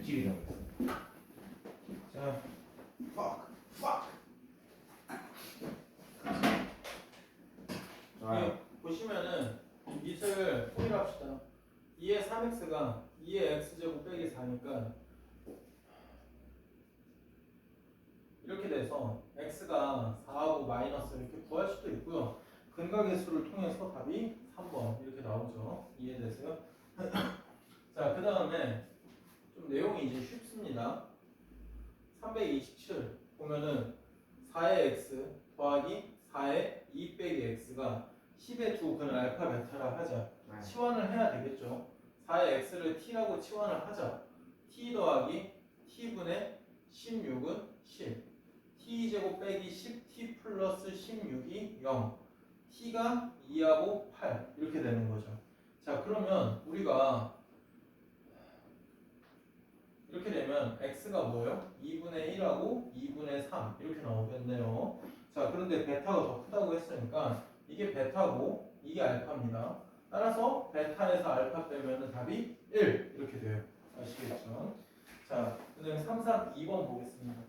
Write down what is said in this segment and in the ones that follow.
뒤지게 자, fuck. 좋아요. 보시면은 밑을 포일합시다. 2의 3x가 2의 x제곱 빼기 4니까 이렇게 돼서 x가 4하고 마이너스 이렇게 구할 수도 있고요. 근각의 수를 통해서 답이 3번 이렇게 나오죠. 이해되세요? 자, 그 다음에 좀 내용이 이제 쉽습니다. 327 보면은 4의 x 더하기 4의 2 빼기 x가 10의 두 근을 알파 베타라 하자. 네. 치환을 해야 되겠죠. 4의 x를 t라고 치환을 하자. t 더하기 t분의 16은 10 t제곱 빼기 10t 플러스 16이 0 t가 2하고 8 이렇게 되는 거죠. 자, 그러면 우리가 이렇게 되면 x가 뭐예요? 2분의 1하고 2분의 3 이렇게 나오겠네요. 자, 그런데 베타가 더 크다고 했으니까 이게 베타고 이게 알파입니다. 따라서 베타에서 알파 빼면 답이 1 이렇게 돼요. 아시겠죠? 자, 그다음에 3, 3, 2번 보겠습니다.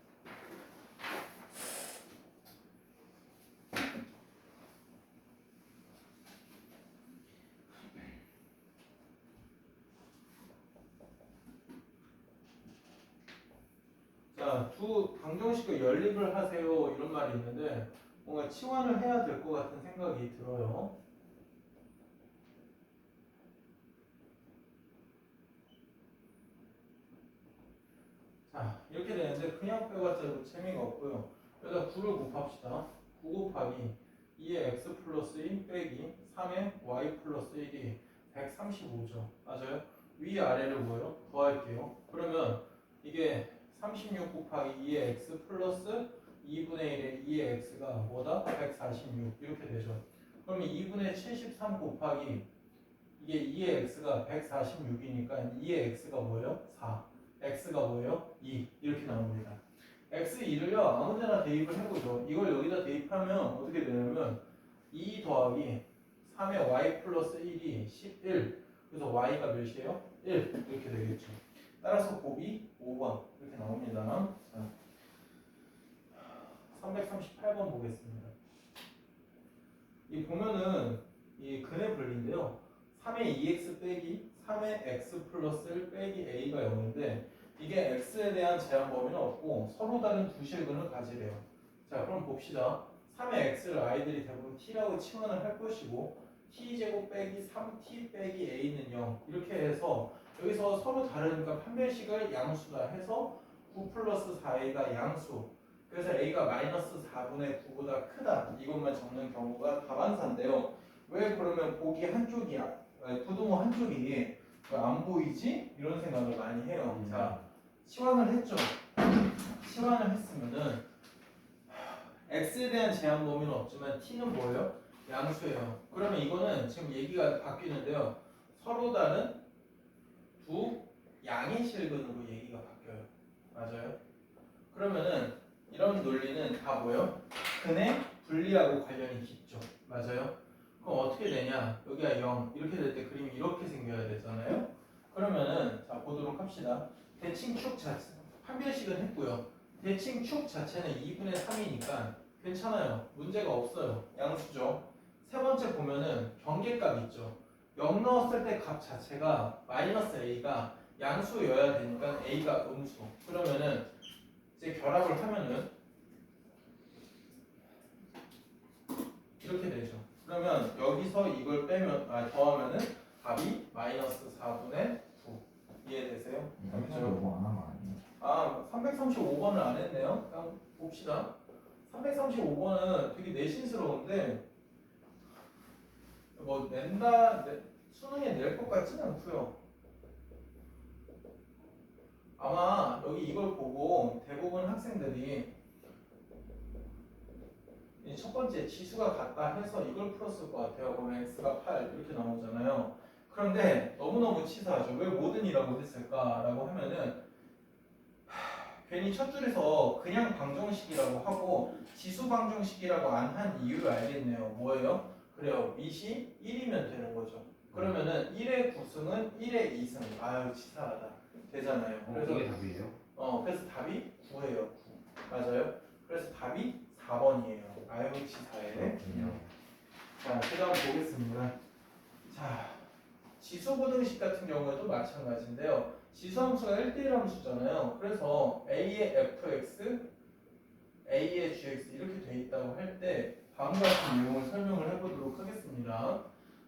자, 두 방정식을 연립을 하세요 이런 말이 있는데 뭔가 치환을 해야 될 것 같은 생각이 들어요. 자, 이렇게 되는데 그냥 빼봤자 재미가 없고요. 여기다 9를 곱합시다. 9 곱하기 2의 x 플러스 1 빼기 3의 y 플러스 1이 135죠. 맞아요? 위아래를 뭐예요? 더할게요. 그러면 이게 36 곱하기 2의 x 플러스 2분의 1의 2의 x가 뭐다? 146 이렇게 되죠. 그러면 2분의 73 곱하기 이게 2의 x가 146이니까 2의 x가 뭐예요? 4 x가 뭐예요? 2 이렇게 나옵니다. x2를요 아무데나 대입을 해보죠. 이걸 여기다 대입하면 어떻게 되냐면 2 더하기 3의 y 플러스 1이 11 그래서 y가 몇이에요? 1 이렇게 되겠죠. 따라서 곱이 5번 이렇게 나옵니다. 자, 338번 보겠습니다. 이 보면은 이 근의 분리인데요. 3의 2x 빼기 3의 x 플러스 1 빼기 a가 0인데 이게 x에 대한 제한 범위는 없고 서로 다른 두 실근을 가지래요. 자, 그럼 봅시다. 3의 x를 아이들이 대부분 t라고 치환을 할 것이고 t제곱 빼기 3t 빼기 a는 0 이렇게 해서 여기서 서로 다르니까 판별식을 양수다 해서 9 플러스 4a가 양수 그래서 a가 마이너스 4분의 9보다 크다 이것만 적는 경우가 다반사인데요. 왜 그러면 보기 한쪽이 부동호 한쪽이 안 보이지? 이런 생각을 많이 해요. 자, 치환을 했죠. 치환을 했으면은 x에 대한 제한 범위는 없지만 t는 뭐예요? 양수예요. 그러면 이거는 지금 얘기가 바뀌는데요. 서로 다른 두 양의 실근으로 얘기가 바뀌어요. 맞아요? 그러면은 이런 논리는 다 뭐예요? 근의 분리하고 관련이 깊죠. 맞아요? 그럼 어떻게 되냐? 여기가 0 이렇게 될 때 그림이 이렇게 생겨야 되잖아요. 그러면은 자 보도록 합시다. 대칭축 자체 판별식은 했고요. 대칭축 자체는 2분의 3이니까 괜찮아요. 문제가 없어요. 양수죠. 세 번째 보면은 경계값 있죠. 0 넣었을 때 값 자체가 마이너스 a가 양수여야 되니까 a가 음수. 그러면은 이제 결합을 하면은 이렇게 되죠. 그러면 여기서 이걸 빼면 더하면은 답이 마이너스 4분의 9 이해되세요? 이거 안한 거 아니에요? 아 335번을 안 했네요. 그냥 봅시다. 335번은 되게 내신스러운데 뭐 수능에 낼 것 같지는 않고요. 아마 여기 이걸 보고 대부분 학생들이 첫 번째 지수가 같다 해서 이걸 풀었을 것 같아요. 그러면 x가 8 이렇게 나오잖아요. 그런데 너무너무 치사하죠. 왜 모든 이라고 했을까라고 하면은 괜히 첫 줄에서 그냥 방정식이라고 하고 지수 방정식이라고 안 한 이유를 알겠네요. 뭐예요? 그래요. 밑이 1이면 되는 거죠. 그러면은 1의 9승은 1의 2승. 아유 치사하다. 되잖아요. 그래서 이게 답이에요? 그래서 답이 9예요. 9. 맞아요. 그래서 답이 4번이에요. IOC 4에. 그렇군요. 자, 그 다음 보겠습니다. 자, 지수부등식 같은 경우에도 마찬가지인데요. 지수함수가 1대1 함수잖아요. 그래서 A의 fx, A의 gx 이렇게 돼 있다고 할 때 다음과 같은 내용을 설명을 해보도록 하겠습니다.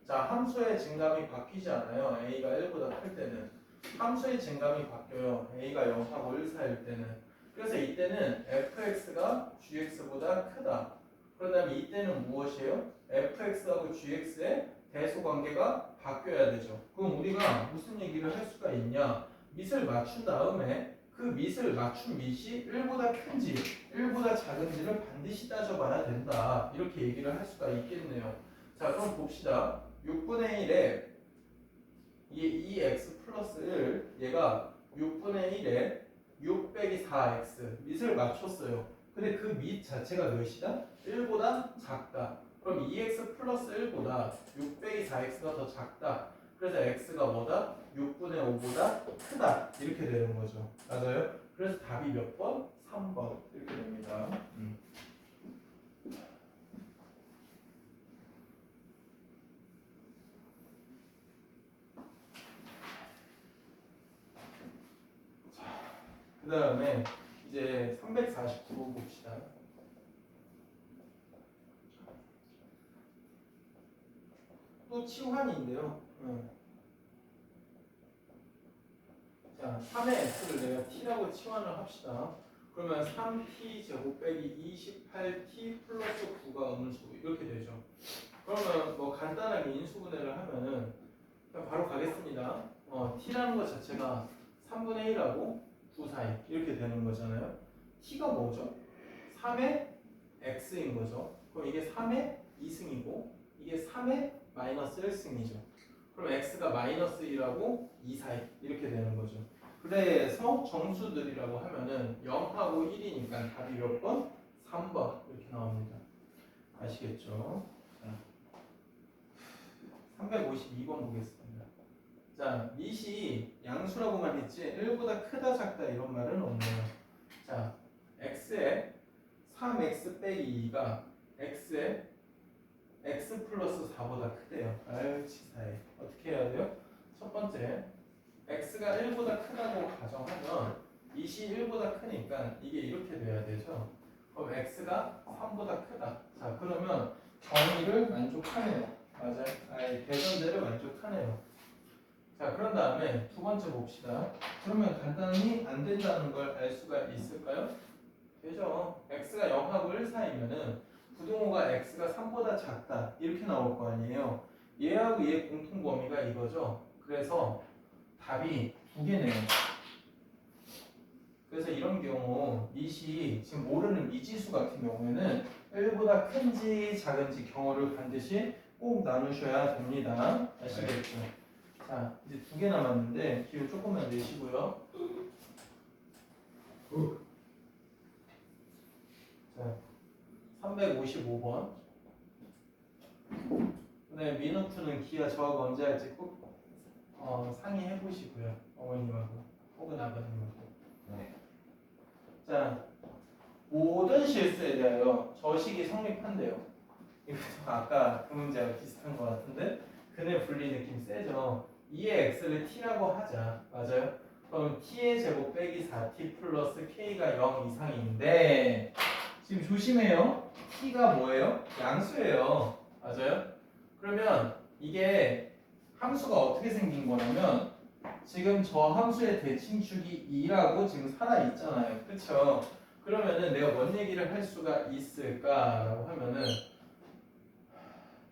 자, 함수의 증감이 바뀌지 않아요. A가 1보다 클 때는. 함수의 증감이 바뀌어요. A가 0하고 1 사이일 때는. 그래서 이때는 fx가 gx보다 크다. 그러면 이때는 무엇이에요? fx하고 gx의 대소관계가 바뀌어야 되죠. 그럼 우리가 무슨 얘기를 할 수가 있냐? 밑을 맞춘 다음에 그 밑을 맞춘 밑이 1보다 큰지 1보다 작은지를 반드시 따져봐야 된다. 이렇게 얘기를 할 수가 있겠네요. 자, 그럼 봅시다. 6분의 1에 이 x 플러스 1 얘가 6분의 1에 6 빼기 4x 밑을 맞췄어요. 근데 그 밑 자체가 몇이다? 1보다 작다. 그럼 2x 플러스 1보다 6 빼기 4x가 더 작다. 그래서 x가 뭐다? 6분의 5보다 크다. 이렇게 되는 거죠. 맞아요? 그래서 답이 몇 번? 3번. 이렇게 됩니다. 그 다음에 이제 349번 봅시다. 또 치환인데요. 자, 3의 x를 내가 t라고 치환을 합시다. 그러면 3t 제곱 빼기 28t 플러스 9가 음수 이렇게 되죠. 그러면 뭐 간단하게 인수분해를 하면은 그냥 바로 가겠습니다. t라는 것 자체가 3분의 1하고 9 사이 이렇게 되는 거잖아요. t가 뭐죠? 3의 x인 거죠. 그럼 이게 3의 2승이고 이게 3의 마이너스 1승이죠. 그럼 x가 마이너스 1하고 2 사이 이렇게 되는 거죠. 그래서 정수들이라고 하면은 0하고 1이니까 답이 몇 번? 3번 이렇게 나옵니다. 아시겠죠? 자, 352번 보겠습니다. 자, 밑이 양수라고만 했지 1보다 크다 작다 이런 말은 없네요. 자, x에 3x 빼기 2가 x에 x 플러스 4보다 크대요. 아유 치사해. 어떻게 해야 돼요? 첫 번째 x가 1보다 크다고 가정하면 밑이 1보다 크니까 이게 이렇게 돼야 되죠. 그럼 x가 3보다 크다. 자, 그러면 정의를 만족하네요. 맞아요. 대전제를 만족하네요. 자, 그런 다음에 두 번째 봅시다. 그러면 간단히 안 된다는 걸 알 수가 있을까요? 되죠. x가 0하고 1 사이면은 부등호가 x가 3보다 작다 이렇게 나올 거 아니에요. 얘하고 얘 공통 범위가 이거죠. 그래서 답이 두 개네요. 그래서 이런 경우 밑이 지금 모르는 미지수 같은 경우에는 1보다 큰지 작은지 경우를 반드시 꼭 나누셔야 됩니다. 아시겠죠? 자, 이제 두 개 남았는데 기호 조금만 내시고요. 자, 355번. 네, 민호투는 기아 저하고 언제 할지 꼭 상의해 보시고요. 어머님하고 혹은 아버님하고. 네. 자, 모든 실수에 대하여 저식이 성립한대요. 이거 아까 그 문제와 비슷한 것 같은데 근의 분리 느낌 세죠. 2의 x를 t라고 하자. 맞아요? 그럼 t의 제곱 빼기 4t 플러스 k가 0 이상인데 지금 조심해요. t가 뭐예요? 양수예요. 맞아요? 그러면 이게 함수가 어떻게 생긴 거냐면 지금 저 함수의 대칭축이 2라고 지금 살아있잖아요. 그쵸? 그러면은 내가 뭔 얘기를 할 수가 있을까라고 하면은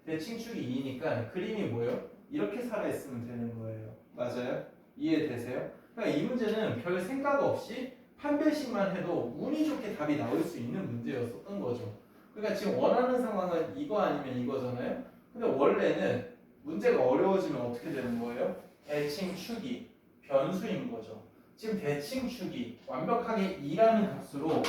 대칭축이 2니까 그림이 뭐예요? 이렇게 살아있으면 되는 거예요. 맞아요? 이해되세요? 그러니까 이 문제는 별 생각 없이 판별식만 해도 운이 좋게 답이 나올 수 있는 문제였었던 거죠. 그러니까 지금 원하는 상황은 이거 아니면 이거잖아요. 근데 원래는 문제가 어려워지면 어떻게 되는 거예요? 대칭축이 변수인 거죠. 지금 대칭축이 완벽하게 2라는 값으로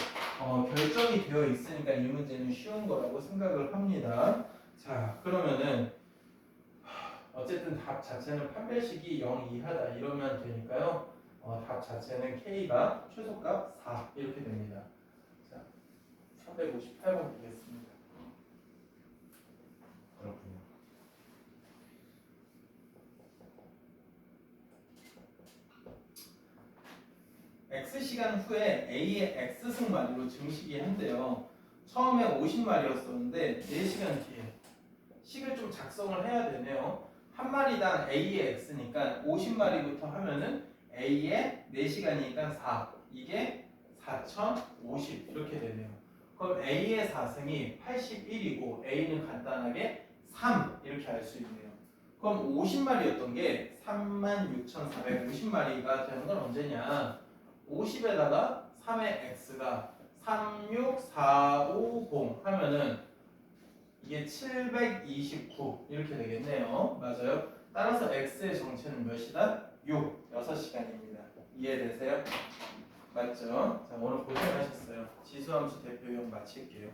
결정이 되어 있으니까 이 문제는 쉬운 거라고 생각을 합니다. 자, 그러면은 어쨌든 답 자체는 판별식이 0 이하다 이러면 되니까요. 답 자체는 K가 최소값 4 이렇게 됩니다. 자, 358번 보겠습니다. 그렇군요. X시간 후에 A의 X승 마리로 증식이 한대요. 처음에 50마리였었는데 4시간 뒤에 식을 좀 작성을 해야 되네요. 한 마리당 A의 X니까 50마리부터 하면은 A의 4시간이니까 4. 이게 4050 이렇게 되네요. 그럼 A의 4승이 81이고 A는 간단하게 3 이렇게 알 수 있네요. 그럼 50마리였던 게 36,450마리가 되는 건 언제냐? 50에다가 3의 X가 36450 하면은 이게 729 이렇게 되겠네요. 맞아요? 따라서 X의 정체는 몇이다? 6, 6시간입니다. 이해되세요? 맞죠? 자, 오늘 고생하셨어요. 지수함수 대표 유형 마칠게요.